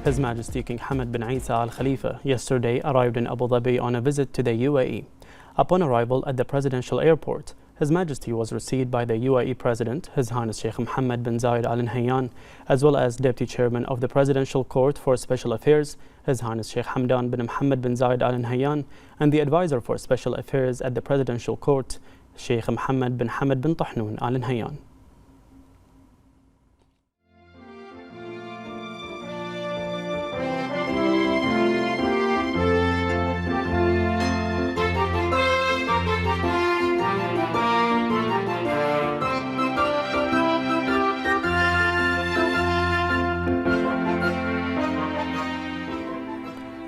His Majesty King Hamad bin Isa Al Khalifa yesterday arrived in Abu Dhabi on a visit to the UAE. Upon arrival at the presidential airport, His Majesty was received by the UAE President, His Highness Sheikh Mohammed bin Zayed Al Nahyan, as well as Deputy Chairman of the Presidential Court for Special Affairs, His Highness Sheikh Hamdan bin Mohammed bin Zayed Al Nahyan, and the Advisor for Special Affairs at the Presidential Court, Sheikh Mohammed bin Hamad bin Tahnoon Al Nahyan.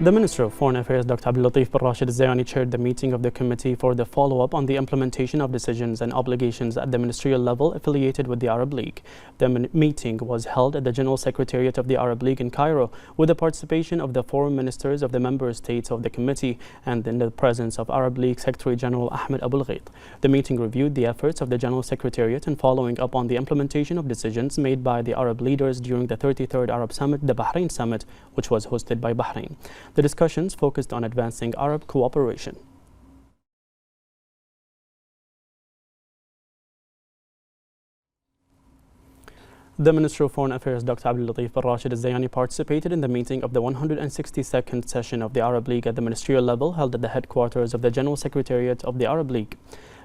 The Minister of Foreign Affairs, Dr. Abdul Latif bin Rashid Al-Zayani, chaired the meeting of the committee for the follow-up on the implementation of decisions and obligations at the ministerial level affiliated with the Arab League. The meeting was held at the General Secretariat of the Arab League in Cairo with the participation of the foreign ministers of the member states of the committee and in the presence of Arab League Secretary General Ahmed Abul Ghait. The meeting reviewed the efforts of the General Secretariat in following up on the implementation of decisions made by the Arab leaders during the 33rd Arab Summit, the Bahrain Summit, which was hosted by Bahrain. The discussions focused on advancing Arab cooperation. The Minister of Foreign Affairs, Dr. Abdul Latif bin Rashid Al-Zayani, participated in the meeting of the 162nd session of the Arab League at the ministerial level held at the headquarters of the General Secretariat of the Arab League.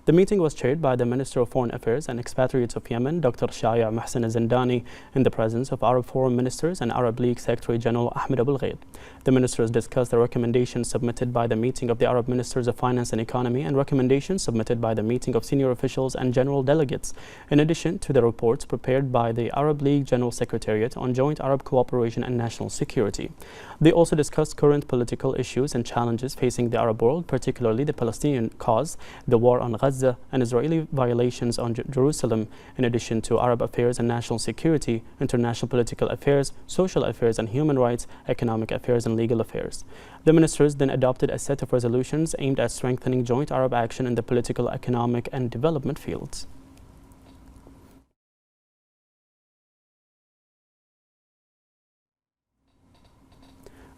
The meeting was chaired by the Minister of Foreign Affairs and Expatriates of Yemen, Dr. Shaya Mohsen Zindani, in the presence of Arab Foreign Ministers and Arab League Secretary General Ahmed Abul Ghait. The ministers discussed the recommendations submitted by the meeting of the Arab Ministers of Finance and Economy and recommendations submitted by the meeting of senior officials and general delegates, in addition to the reports prepared by the Arab League General Secretariat on joint Arab cooperation and national security. They also discussed current political issues and challenges facing the Arab world, particularly the Palestinian cause, the war on Gaza, and Israeli violations on Jerusalem, in addition to Arab affairs and national security, international political affairs, social affairs and human rights, economic affairs and legal affairs. The ministers then adopted a set of resolutions aimed at strengthening joint Arab action in the political, economic and development fields.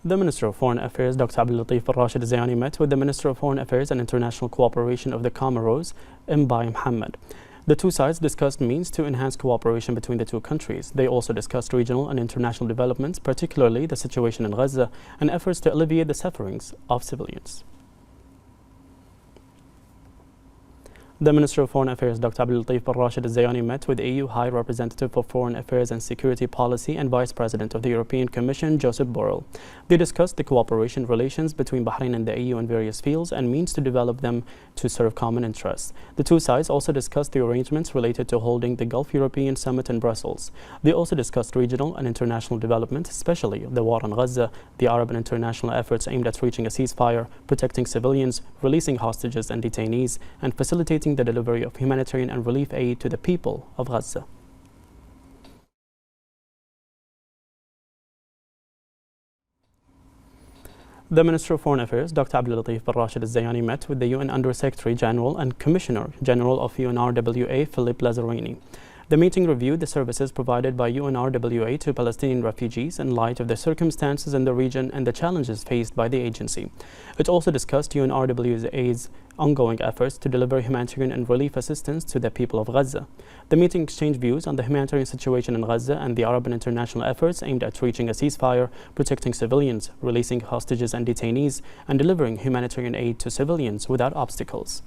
The Minister of Foreign Affairs, Dr. Abdul Latif bin Rashid Al-Zayani, met with the Minister of Foreign Affairs and International Cooperation of the Comoros, Mbai Mohammed. The two sides discussed means to enhance cooperation between the two countries. They also discussed regional and international developments, particularly the situation in Gaza and efforts to alleviate the sufferings of civilians. The Minister of Foreign Affairs, Dr. Abdul Latif bin Rashid Al-Zayani, met with EU High Representative for Foreign Affairs and Security Policy and Vice President of the European Commission, Joseph Borrell. They discussed the cooperation relations between Bahrain and the EU in various fields and means to develop them to serve common interests. The two sides also discussed the arrangements related to holding the Gulf European Summit in Brussels. They also discussed regional and international development, especially the war on Gaza, the Arab and international efforts aimed at reaching a ceasefire, protecting civilians, releasing hostages and detainees, and facilitating the delivery of humanitarian and relief aid to the people of Gaza. The Minister of Foreign Affairs, Dr. Abdul Latif bin Rashid Al-Zayani, met with the UN Under-Secretary General and Commissioner General of UNRWA, Philippe Lazzarini. The meeting reviewed the services provided by UNRWA to Palestinian refugees in light of the circumstances in the region and the challenges faced by the agency. It also discussed UNRWA's ongoing efforts to deliver humanitarian and relief assistance to the people of Gaza. The meeting exchanged views on the humanitarian situation in Gaza and the Arab and international efforts aimed at reaching a ceasefire, protecting civilians, releasing hostages and detainees, and delivering humanitarian aid to civilians without obstacles.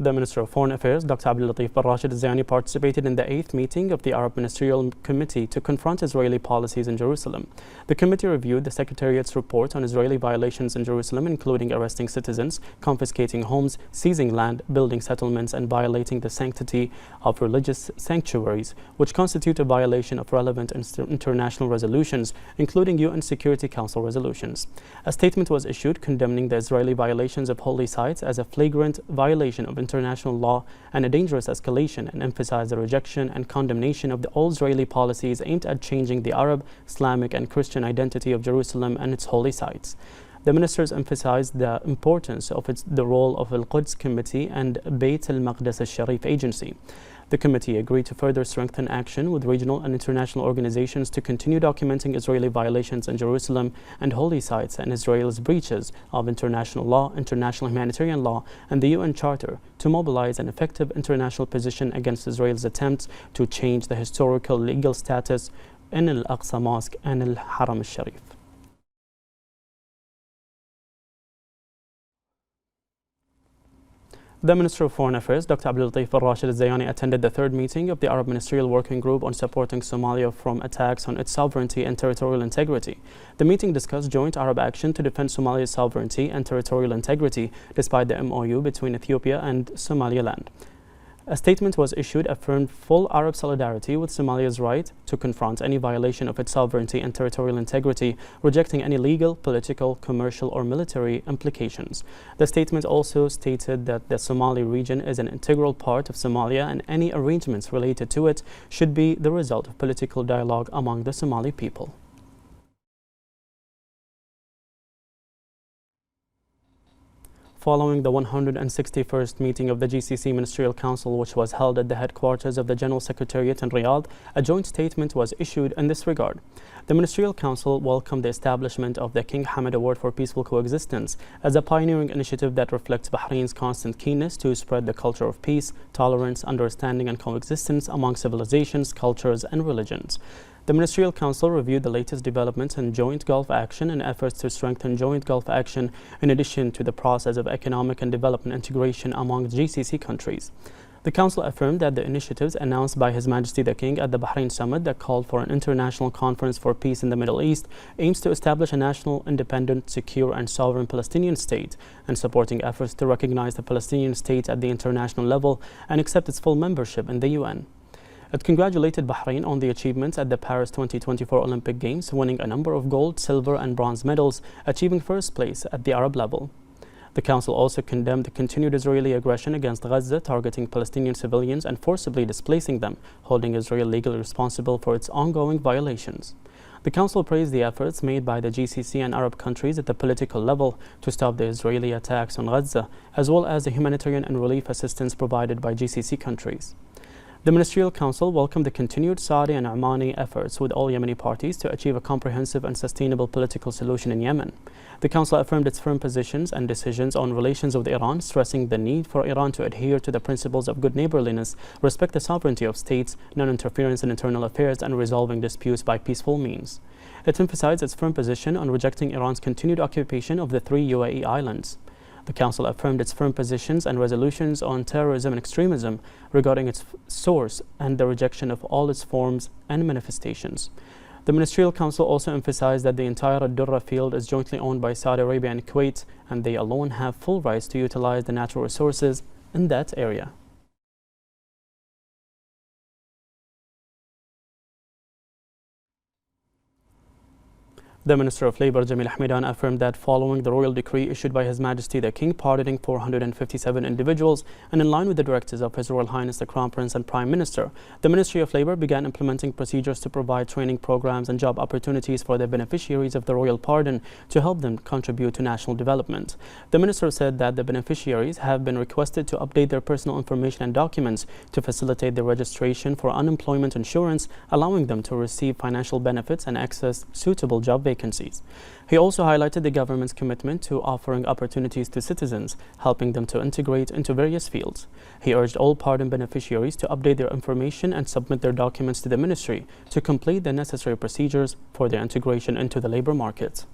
The Minister of Foreign Affairs, Dr. Abdul Latif bin Rashid Al-Zayani, participated in the 8th meeting of the Arab Ministerial Committee to confront Israeli policies in Jerusalem. The committee reviewed the Secretariat's report on Israeli violations in Jerusalem, including arresting citizens, confiscating homes, seizing land, building settlements, and violating the sanctity of religious sanctuaries, which constitute a violation of relevant international resolutions, including UN Security Council resolutions. A statement was issued condemning the Israeli violations of holy sites as a flagrant violation of international law and a dangerous escalation, and emphasized the rejection and condemnation of all Israeli policies aimed at changing the Arab, Islamic and Christian identity of Jerusalem and its holy sites. The ministers emphasized the importance of the role of Al-Quds Committee and Bayt al-Maqdis al-Sharif Agency. The committee agreed to further strengthen action with regional and international organizations to continue documenting Israeli violations in Jerusalem and holy sites and Israel's breaches of international law, international humanitarian law, and the UN Charter to mobilize an effective international position against Israel's attempts to change the historical legal status in Al-Aqsa Mosque and Al-Haram al-Sharif. The Minister of Foreign Affairs, Dr. Abdul Latif al-Rashid al-Zayani, attended the third meeting of the Arab Ministerial Working Group on supporting Somalia from attacks on its sovereignty and territorial integrity. The meeting discussed joint Arab action to defend Somalia's sovereignty and territorial integrity despite the MOU between Ethiopia and Somaliland. A statement was issued affirmed full Arab solidarity with Somalia's right to confront any violation of its sovereignty and territorial integrity, rejecting any legal, political, commercial, or military implications. The statement also stated that the Somali region is an integral part of Somalia and any arrangements related to it should be the result of political dialogue among the Somali people. Following the 161st meeting of the GCC Ministerial Council, which was held at the headquarters of the General Secretariat in Riyadh, a joint statement was issued in this regard. The Ministerial Council welcomed the establishment of the King Hamad Award for Peaceful Coexistence as a pioneering initiative that reflects Bahrain's constant keenness to spread the culture of peace, tolerance, understanding, and coexistence among civilizations, cultures, and religions. The Ministerial Council reviewed the latest developments in joint Gulf action and efforts to strengthen joint Gulf action in addition to the process of economic and development integration among GCC countries. The Council affirmed that the initiatives announced by His Majesty the King at the Bahrain Summit that called for an international conference for peace in the Middle East aims to establish a national, independent, secure, and sovereign Palestinian state and supporting efforts to recognize the Palestinian state at the international level and accept its full membership in the UN. It congratulated Bahrain on the achievements at the Paris 2024 Olympic Games, winning a number of gold, silver, and bronze medals, achieving first place at the Arab level. The Council also condemned the continued Israeli aggression against Gaza, targeting Palestinian civilians and forcibly displacing them, holding Israel legally responsible for its ongoing violations. The Council praised the efforts made by the GCC and Arab countries at the political level to stop the Israeli attacks on Gaza, as well as the humanitarian and relief assistance provided by GCC countries. The Ministerial Council welcomed the continued Saudi and Omani efforts with all Yemeni parties to achieve a comprehensive and sustainable political solution in Yemen. The Council affirmed its firm positions and decisions on relations with Iran, stressing the need for Iran to adhere to the principles of good neighborliness, respect the sovereignty of states, non-interference in internal affairs, and resolving disputes by peaceful means. It emphasized its firm position on rejecting Iran's continued occupation of the 3 UAE islands. The Council affirmed its firm positions and resolutions on terrorism and extremism regarding its source and the rejection of all its forms and manifestations. The Ministerial Council also emphasized that the entire Ad-Durra field is jointly owned by Saudi Arabia and Kuwait, and they alone have full rights to utilize the natural resources in that area. The Minister of Labour, Jamil Ahmedan, affirmed that following the royal decree issued by His Majesty the King pardoning 457 individuals and in line with the directives of His Royal Highness the Crown Prince and Prime Minister, the Ministry of Labour began implementing procedures to provide training programs and job opportunities for the beneficiaries of the royal pardon to help them contribute to national development. The Minister said that the beneficiaries have been requested to update their personal information and documents to facilitate their registration for unemployment insurance, allowing them to receive financial benefits and access suitable job vacancies. He also highlighted the government's commitment to offering opportunities to citizens, helping them to integrate into various fields. He urged all pardon beneficiaries to update their information and submit their documents to the ministry to complete the necessary procedures for their integration into the labor market.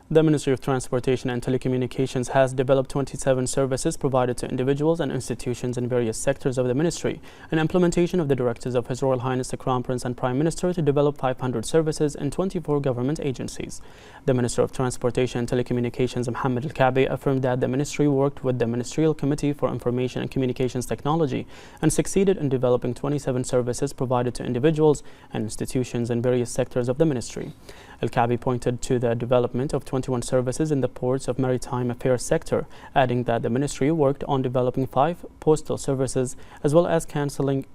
The Ministry of Transportation and Telecommunications has developed 27 services provided to individuals and institutions in various sectors of the ministry, an implementation of the directives of His Royal Highness the Crown Prince and Prime Minister to develop 500 services in 24 government agencies. The Minister of Transportation and Telecommunications, Mohammed Al-Kaabi, affirmed that the ministry worked with the Ministerial Committee for Information and Communications Technology and succeeded in developing 27 services provided to individuals and institutions in various sectors of the ministry. Al-Kaabi pointed to the development of 21 services in the ports of maritime affairs sector, adding that the ministry worked on developing 5 postal services as well as cancelling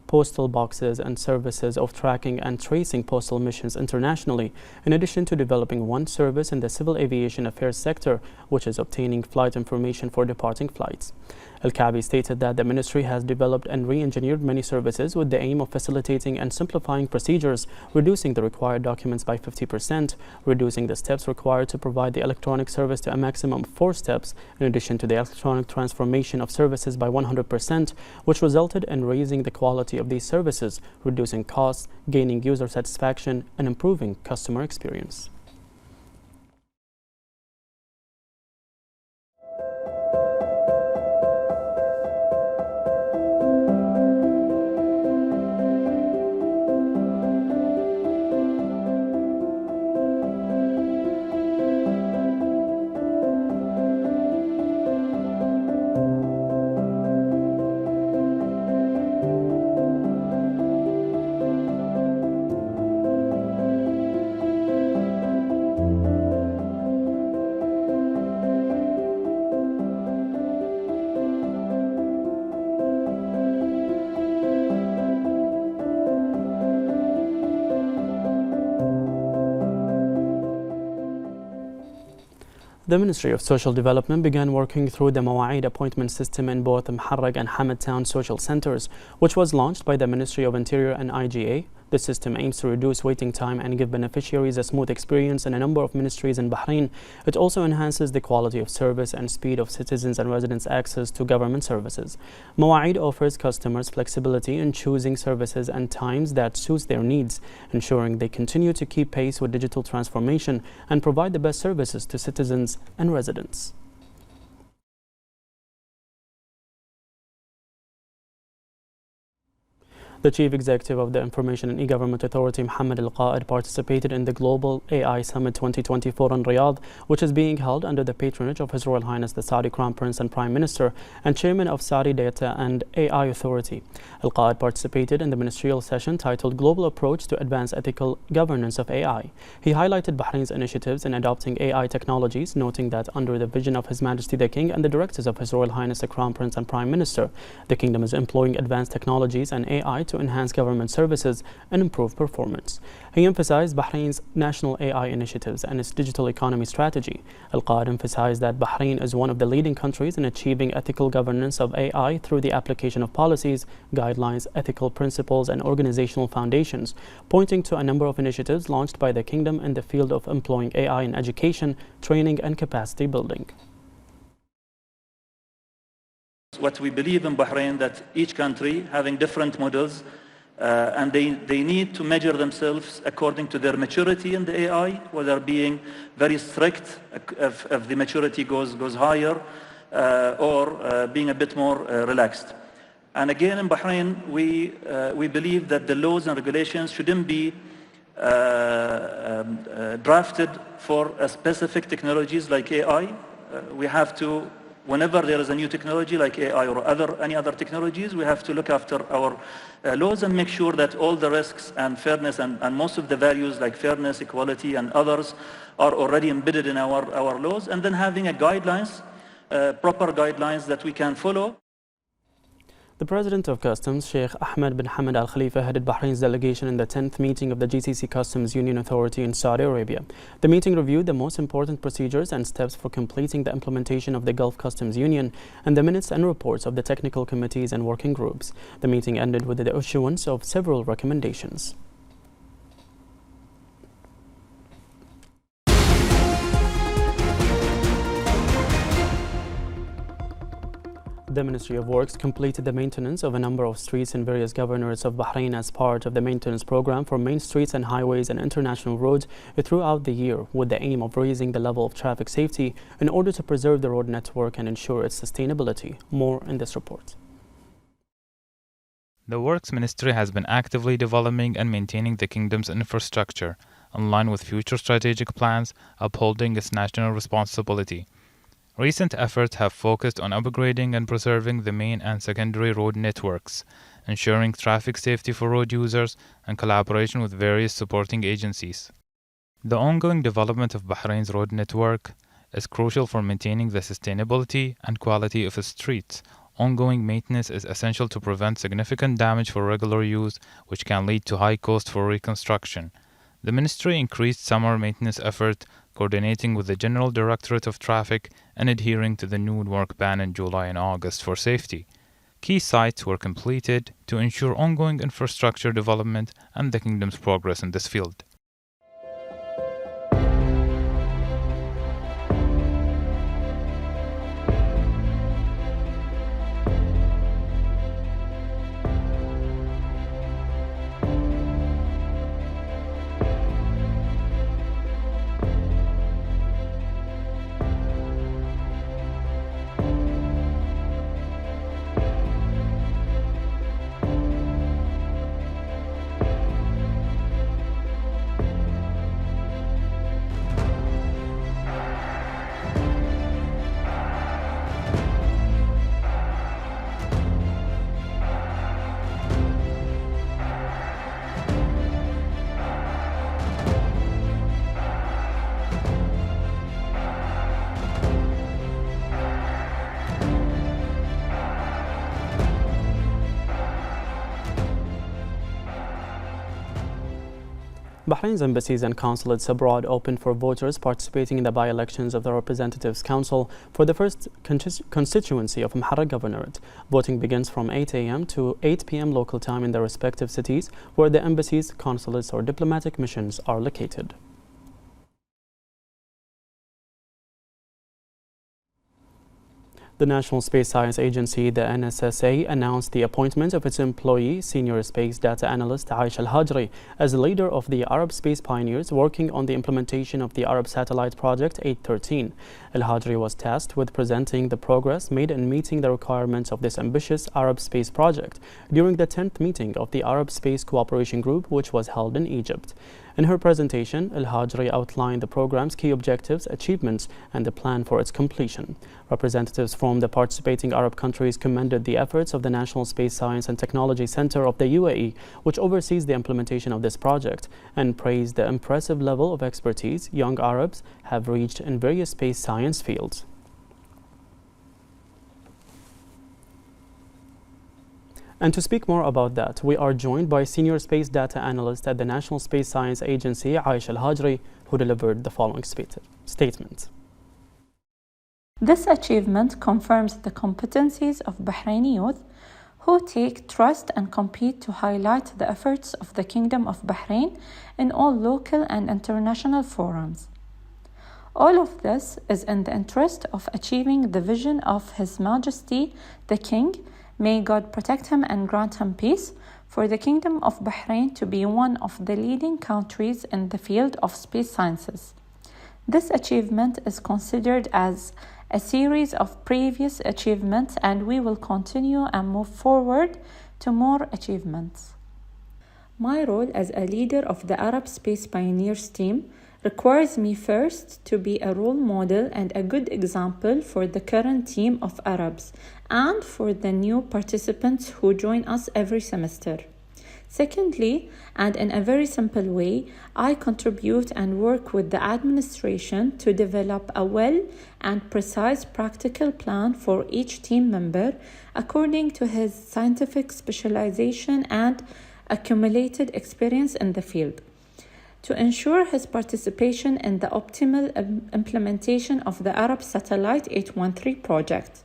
postal boxes and services of tracking and tracing postal missions internationally, in addition to developing one service in the civil aviation affairs sector, which is obtaining flight information for departing flights. Al-Kaabi stated that the ministry has developed and re-engineered many services with the aim of facilitating and simplifying procedures, reducing the required documents by 50%, reducing the steps required to provide the electronic service to a maximum of 4 steps, in addition to the electronic transformation of services by 100%, which resulted in raising the quality of these services, reducing costs, gaining user satisfaction, and improving customer experience. The Ministry of Social Development began working through the Mawaid appointment system in both Muharraq and Hamad Town social centers, which was launched by the Ministry of Interior and IGA. The system aims to reduce waiting time and give beneficiaries a smooth experience in a number of ministries in Bahrain. It also enhances the quality of service and speed of citizens and residents' access to government services. Mawaid offers customers flexibility in choosing services and times that suits their needs, ensuring they continue to keep pace with digital transformation and provide the best services to citizens and residents. The Chief Executive of the Information and E-Government Authority, Mohammed Al-Qaid, participated in the Global AI Summit 2024 in Riyadh, which is being held under the patronage of His Royal Highness the Saudi Crown Prince and Prime Minister and Chairman of Saudi Data and AI Authority. Al-Qaid participated in the ministerial session titled Global Approach to Advance Ethical Governance of AI. He highlighted Bahrain's initiatives in adopting AI technologies, noting that under the vision of His Majesty the King and the directives of His Royal Highness the Crown Prince and Prime Minister, the Kingdom is employing advanced technologies and AI to enhance government services and improve performance. He emphasized Bahrain's national AI initiatives and its digital economy strategy. Al-Qaid emphasized that Bahrain is one of the leading countries in achieving ethical governance of AI through the application of policies, guidelines, ethical principles, and organizational foundations, pointing to a number of initiatives launched by the Kingdom in the field of employing AI in education, training, and capacity building. What we believe in Bahrain, that each country having different models and they need to measure themselves according to their maturity in the AI, whether being very strict if the maturity goes higher or being a bit more relaxed. And again in Bahrain, we believe that the laws and regulations shouldn't be drafted for specific technologies like AI. We have to, whenever there is a new technology like AI or any other technologies, we have to look after our laws and make sure that all the risks and fairness and most of the values like fairness, equality, and others are already embedded in our laws, and then having a guidelines, proper guidelines that we can follow. The President of Customs, Sheikh Ahmed bin Hamad Al Khalifa, headed Bahrain's delegation in the 10th meeting of the GCC Customs Union Authority in Saudi Arabia. The meeting reviewed the most important procedures and steps for completing the implementation of the Gulf Customs Union and the minutes and reports of the technical committees and working groups. The meeting ended with the issuance of several recommendations. The Ministry of Works completed the maintenance of a number of streets in various governorates of Bahrain as part of the maintenance program for main streets and highways and international roads throughout the year, with the aim of raising the level of traffic safety in order to preserve the road network and ensure its sustainability. More in this report. The Works Ministry has been actively developing and maintaining the Kingdom's infrastructure in line with future strategic plans, upholding its national responsibility. Recent efforts have focused on upgrading and preserving the main and secondary road networks, ensuring traffic safety for road users, and collaboration with various supporting agencies. The ongoing development of Bahrain's road network is crucial for maintaining the sustainability and quality of its streets, ongoing maintenance is essential to prevent significant damage for regular use, which can lead to high cost for reconstruction. The ministry increased summer maintenance effort, coordinating with the General Directorate of Traffic and adhering to the new work ban in July and August for safety. Key sites were completed to ensure ongoing infrastructure development and the Kingdom's progress in this field. Bahrain's embassies and consulates abroad opened for voters participating in the by-elections of the Representatives Council for the first constituency of Muharrar Governorate. Voting begins from 8 a.m. to 8 p.m. local time in their respective cities where the embassies, consulates or diplomatic missions are located. The National Space Science Agency, the NSSA, announced the appointment of its employee, senior space data analyst Aisha Al-Hajri, as the leader of the Arab space pioneers working on the implementation of the Arab satellite project 813. Al-Hajri was tasked with presenting the progress made in meeting the requirements of this ambitious Arab space project during the 10th meeting of the Arab Space Cooperation Group, which was held in Egypt. In her presentation, Al-Hajri outlined the program's key objectives, achievements, and the plan for its completion. Representatives from the participating Arab countries commended the efforts of the National Space Science and Technology Center of the UAE, which oversees the implementation of this project, and praised the impressive level of expertise young Arabs have reached in various space science fields. And to speak more about that, we are joined by Senior Space Data Analyst at the National Space Science Agency, Aisha Al-Hajri, who delivered the following statement. This achievement confirms the competencies of Bahraini youth who take trust and compete to highlight the efforts of the Kingdom of Bahrain in all local and international forums. All of this is in the interest of achieving the vision of His Majesty the King. May God protect him and grant him peace, for the Kingdom of Bahrain to be one of the leading countries in the field of space sciences. This achievement is considered as a series of previous achievements, and we will continue and move forward to more achievements. My role as a leader of the Arab Space Pioneers team requires me first to be a role model and a good example for the current team of Arabs and for the new participants who join us every semester. Secondly, and in a very simple way, I contribute and work with the administration to develop a well and precise practical plan for each team member according to his scientific specialization and accumulated experience in the field, to ensure his participation in the optimal implementation of the Arab Satellite 813 project.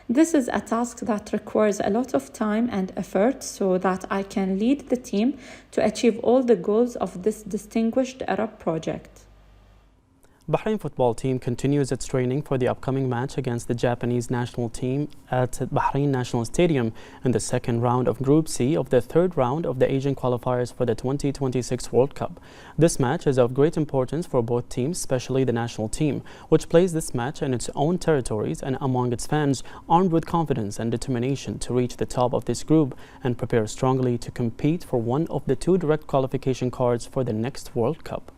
This is a task that requires a lot of time and effort so that I can lead the team to achieve all the goals of this distinguished Arab project. Bahrain football team continues its training for the upcoming match against the Japanese national team at Bahrain National Stadium in the second round of Group C of the third round of the Asian qualifiers for the 2026 World Cup. This match is of great importance for both teams, especially the national team, which plays this match in its own territories and among its fans, armed with confidence and determination to reach the top of this group and prepare strongly to compete for one of the two direct qualification cards for the next World Cup.